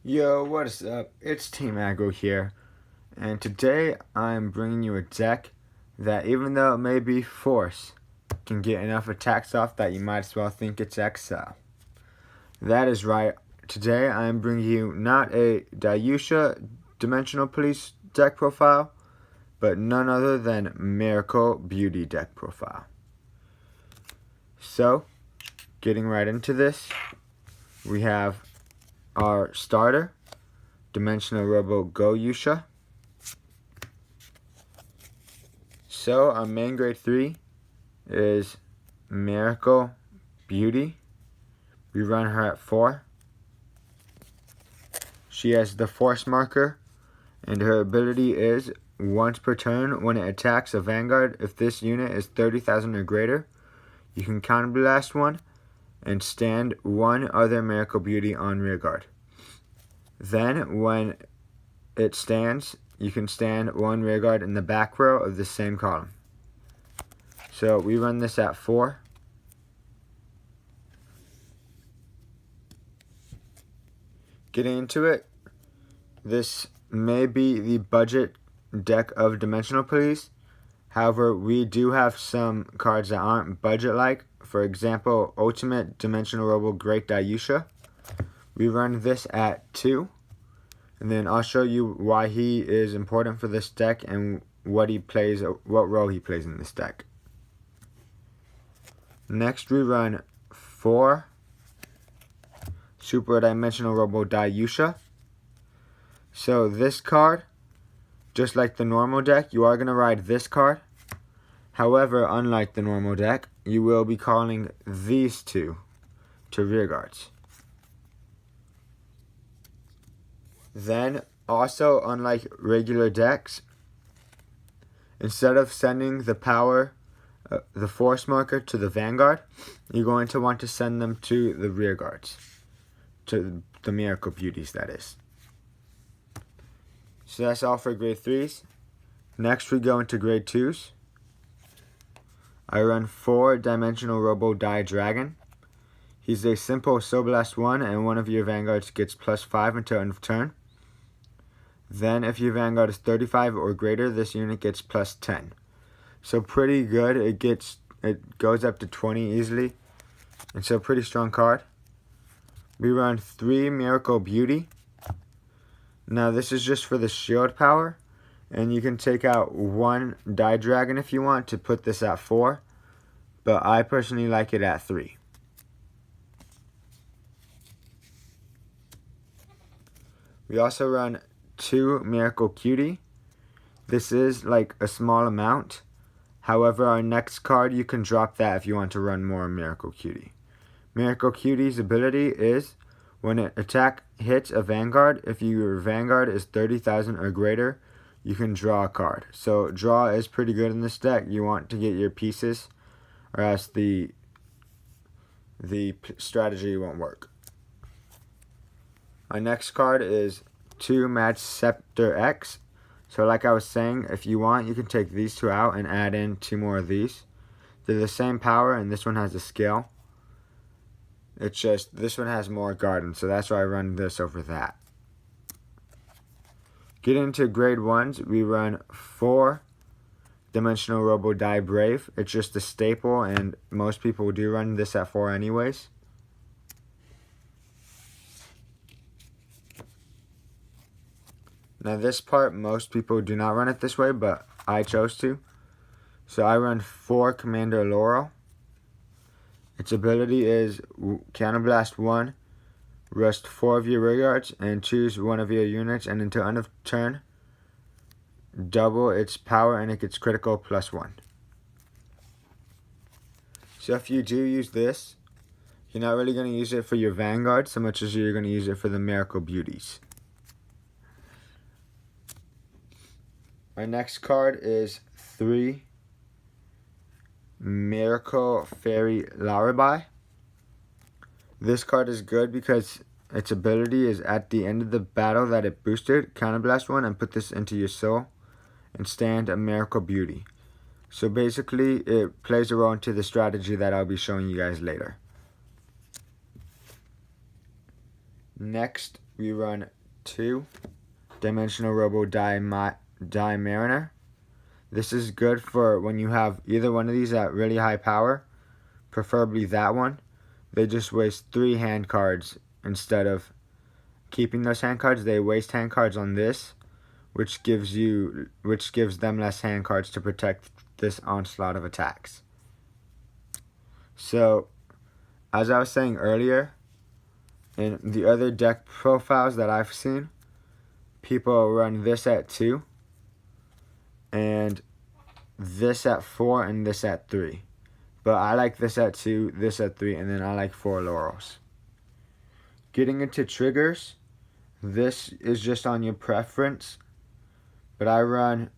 Yo, what is up? It's Team Aggro here, and today I'm bringing you a deck that, even though it may be force, can get enough attacks off that you might as well think it's exile. That is right. Today I'm bringing you not a Dayusha Dimensional Police deck profile, but none other than Miracle Beauty deck profile. So, getting right into this, we have our starter, Dimensional Robo Go Yusha. So our main grade 3 is Miracle Beauty. We run her at 4. She has the force marker, and her ability is once per turn when it attacks a Vanguard, if this unit is 30,000 or greater, you can counterblast one and stand one other Miracle Beauty on rearguard. Then when it stands, you can stand one rearguard in the back row of the same column. So we run this at 4. Getting into it, this may be the budget deck of Dimensional Police. However, we do have some cards that aren't budget-like. For example, Ultimate Dimensional Robo Great Dayusha. We run this at 2. And then I'll show you why he is important for this deck and what role he plays in this deck. Next we run 4 Super Dimensional Robo Dayusha. So this card, just like the normal deck, you are going to ride this card. However, unlike the normal deck, you will be calling these two to rearguards. Then, also unlike regular decks, instead of sending the power, the force marker to the Vanguard, you're going to want to send them to the rearguards, to the Miracle Beauties, that is. So that's all for grade 3s. Next we go into grade 2s. I run 4 Dimensional Robo Die Dragon. He's a simple Soul Blast 1, and one of your Vanguards gets +5 until end of turn. Then if your Vanguard is 35 or greater, this unit gets +10. So pretty good. It goes up to 20 easily. And so pretty strong card. We run 3 Miracle Beauty. Now this is just for the shield power. And you can take out 1 Die Dragon if you want to put this at 4. But I personally like it at 3. We also run 2 Miracle Cutie. This is like a small amount. However, our next card, you can drop that if you want to run more Miracle Cutie. Miracle Cutie's ability is when an attack hits a Vanguard, if your Vanguard is 30,000 or greater, you can draw a card. So draw is pretty good in this deck. You want to get your pieces, or else the strategy won't work. Our next card is 2 Mad Scepter X. So like I was saying, if you want, you can take these 2 out and add in 2 more of these. They're the same power, and this one has a scale. It's just, this one has more garden, so that's why I run this over that. Getting into grade 1s, we run 4 Dimensional Robo Die Brave. It's just a staple, and most people do run this at 4 anyways. Now this part, most people do not run it this way, but I chose to. So I run 4 Commander Laurel. Its ability is Counterblast 1, rest 4 of your rearguards, and choose one of your units, and until end of turn, double its power, and it gets critical +1. So if you do use this, you're not really going to use it for your Vanguard so much as you're going to use it for the Miracle Beauties. Our next card is 3 Miracle Fairy Larabai. This card is good because its ability is at the end of the battle that it boosted, counterblast 1 and put this into your soul and stand a Miracle Beauty. So basically it plays a role into the strategy that I'll be showing you guys later. Next we run 2 Dimensional Robo Die Mariner. This is good for when you have either one of these at really high power, preferably that one. They just waste 3 hand cards instead of keeping those hand cards. They waste hand cards on this, which gives them less hand cards to protect this onslaught of attacks. So, as I was saying earlier, in the other deck profiles that I've seen, people run this at 2, and this at 4, and this at 3. But I like this at 2, this at 3, and then I like 4 laurels. Getting into triggers, this is just on your preference, but I run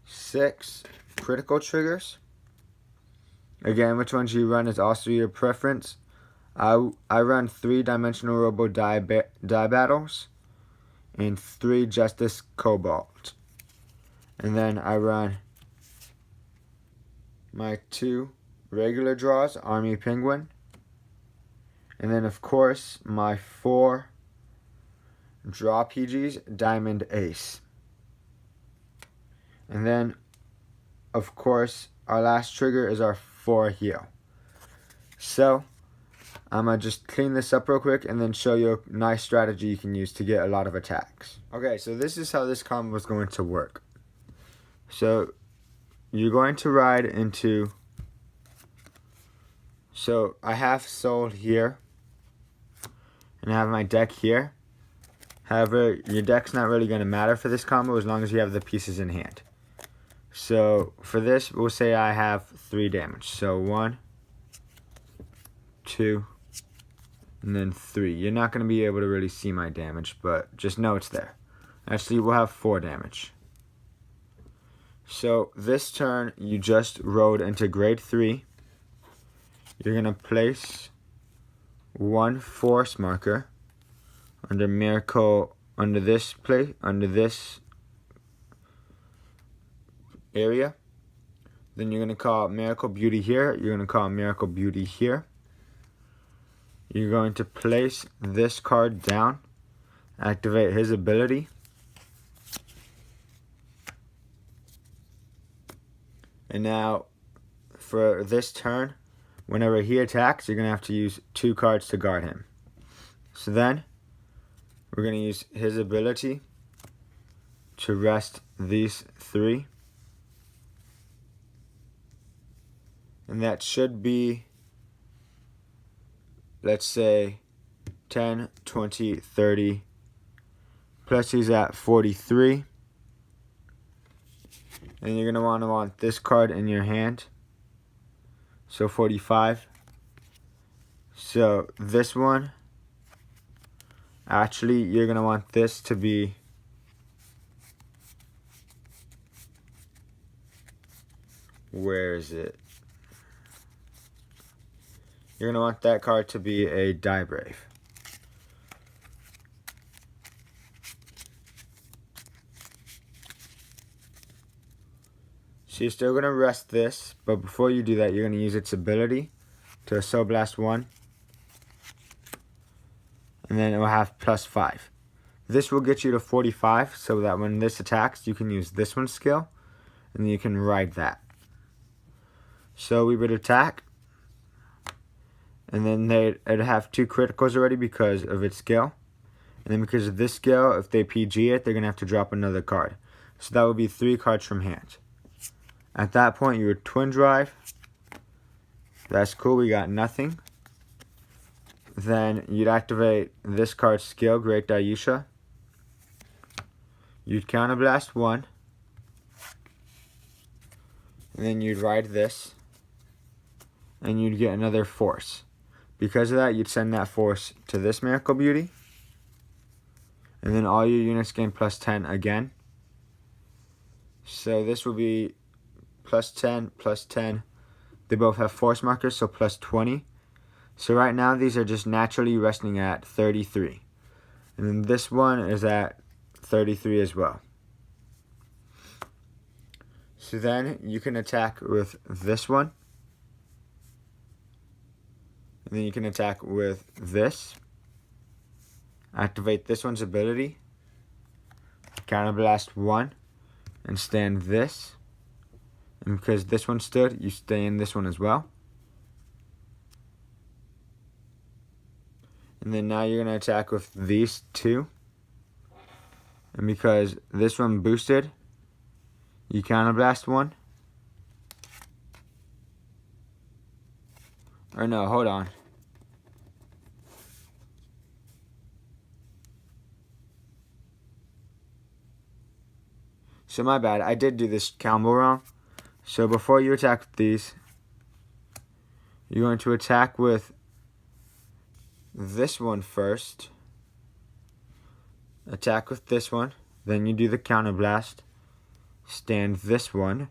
6 critical triggers. Again, which ones you run is also your preference. I run 3 Dimensional Robo Die Battles and 3 Justice Cobalt. And then I run my 2 regular draws, Army Penguin. And then, of course, my 4 draw PGs, Diamond Ace. And then, of course, our last trigger is our 4 heal. So, I'm going to just clean this up real quick and then show you a nice strategy you can use to get a lot of attacks. Okay, so this is how this combo is going to work. So, you're going to ride into... So, I have Soul here, and I have my deck here. However, your deck's not really going to matter for this combo as long as you have the pieces in hand. So, for this, we'll say I have 3 damage. So, 1, 2, and then 3. You're not going to be able to really see my damage, but just know it's there. Actually, we'll have 4 damage. So, this turn, you just rode into grade 3. You're going to place 1 force marker under Miracle, under this area. Then you're going to call Miracle Beauty here. You're going to call Miracle Beauty here. You're going to place this card down, activate his ability. And now, for this turn, whenever he attacks, you're going to have to use 2 cards to guard him. So then, we're going to use his ability to rest these 3. And that should be, let's say, 10, 20, 30. Plus he's at 43. And you're going to want this card in your hand. So 45. So this one, actually you're going to want this to be where is it? You're going to want that card to be a Die Brave. So you're still going to rest this, but before you do that, you're going to use its ability to Soul Blast 1. And then it will have +5. This will get you to 45, so that when this attacks, you can use this one's skill, and you can ride that. So we would attack, and then it'd have 2 criticals already because of its skill. And then because of this skill, if they PG it, they're going to have to drop another card. So that would be 3 cards from hand. At that point, you would Twin Drive. That's cool, we got nothing. Then you'd activate this card's skill, Great Dayusha. You'd Counterblast 1. And then you'd ride this. And you'd get another force. Because of that, you'd send that force to this Miracle Beauty. And then all your units gain +10 again. So this will be +10, +10. They both have force markers, so +20. So right now, these are just naturally resting at 33. And then this one is at 33 as well. So then you can attack with this one. And then you can attack with this. activate this one's ability, Counterblast 1, and stand this. And because this one stood, you stay in this one as well. And then now you're going to attack with these two. And because this one boosted, you Counterblast 1. Or no, hold on. So my bad, I did do this combo wrong. So before you attack with these, you're going to attack with this one first. Attack with this one. Then you do the Counterblast. Stand this one.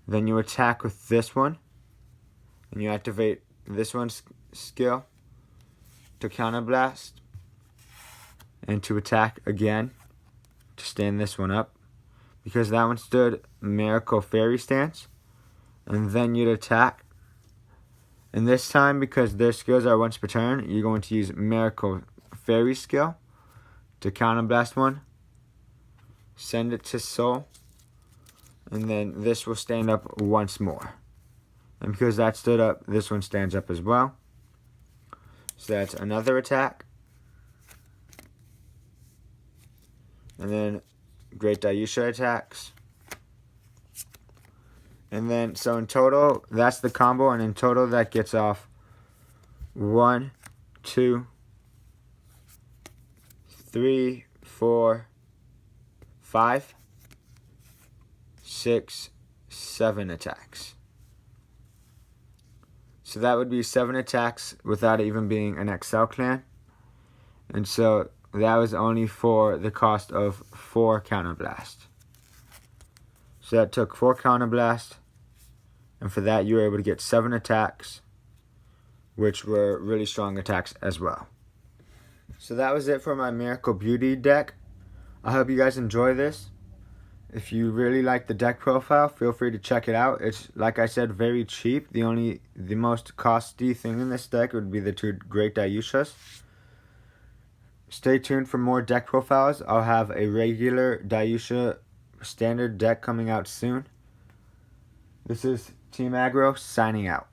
Then you attack with this one. And you activate this one's skill to Counterblast. And to attack again. To stand this one up. Because that one stood Miracle Fairy Stance. And then you'd attack. And this time, because their skills are once per turn, you're going to use Miracle Fairy skill to Counterblast one. Send it to Soul. And then this will stand up once more. And because that stood up, this one stands up as well. So that's another attack. And then Great Dayusha attacks. And then, so in total, that's the combo. And in total, that gets off 1, 2, 3, 4, 5, 6, 7 attacks. So that would be 7 attacks without it even being an XL clan. And so that was only for the cost of 4 Counterblast. So that took 4 Counterblast. And for that, you were able to get 7 attacks, which were really strong attacks as well. So that was it for my Miracle Beauty deck. I hope you guys enjoy this. If you really like the deck profile, feel free to check it out. It's, like I said, very cheap. The most costly thing in this deck would be the 2 Great Dayushas. Stay tuned for more deck profiles. I'll have a regular Dayusha standard deck coming out soon. This is Team Aggro signing out.